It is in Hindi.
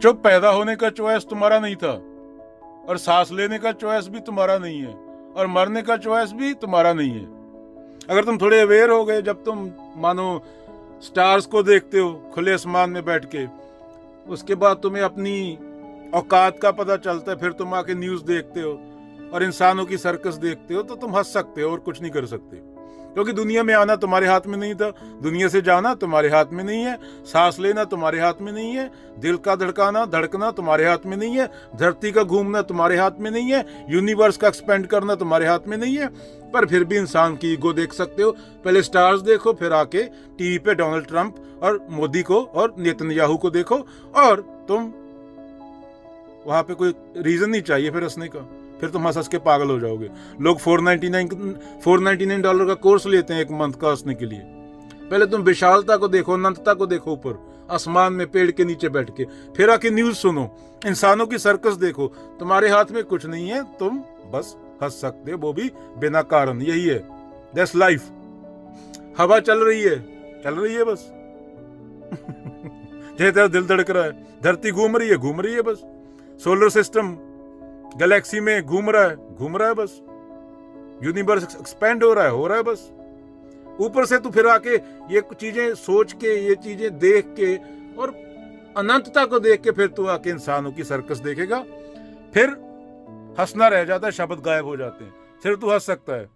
चुप, पैदा होने का चॉइस तुम्हारा नहीं था, और सांस लेने का चॉइस भी तुम्हारा नहीं है, और मरने का चॉइस भी तुम्हारा नहीं है। अगर तुम थोड़े अवेयर हो गए, जब तुम मानो स्टार्स को देखते हो खुले आसमान में बैठ के, उसके बाद तुम्हें अपनी औकात का पता चलता है, फिर तुम आके न्यूज़ देखते हो और इंसानों की सर्कस देखते हो, तो तुम हंस सकते हो और कुछ नहीं कर सकते, क्योंकि दुनिया में आना तुम्हारे हाथ में नहीं था, दुनिया से जाना तुम्हारे हाथ में नहीं है, सांस लेना तुम्हारे हाथ में नहीं है, दिल का धड़कना तुम्हारे हाथ में नहीं है, धरती का घूमना तुम्हारे हाथ में नहीं है, यूनिवर्स का एक्सपेंड करना तुम्हारे हाथ में नहीं है। पर फिर भी इंसान की ईगो देख सकते हो। पहले स्टार्स देखो, फिर आके टीवी पे डोनाल्ड ट्रंप और मोदी को और नेतन्याहू को देखो, और तुम वहां पे कोई रीजन नहीं चाहिए फिर हंसने का, फिर तुम हंस के पागल हो जाओगे। लोग $499 का कोर्स लेते हैं एक मंथ का हंसने के लिए। पहले तुम विशालता को देखो, अनंतता को देखो, ऊपर आसमान में पेड़ के नीचे बैठ के, फिर आके न्यूज सुनो, इंसानों की सर्कस देखो। तुम्हारे हाथ में कुछ नहीं है, तुम बस हंस सकते हो, वो भी बिना कारण। यही है, दैट्स लाइफ। हवा चल रही है बस जैसे तेरा दिल धड़क रहा है, धरती घूम रही है बस, सोलर सिस्टम गैलेक्सी में घूम रहा है बस, यूनिवर्स एक्सपेंड हो रहा है बस। ऊपर से तू फिर आके ये चीजें सोच के, ये चीजें देख के और अनंतता को देख के, फिर तू आके इंसानों की सर्कस देखेगा, फिर हंसना रह जाता है, शब्द गायब हो जाते हैं, फिर तू हंस सकता है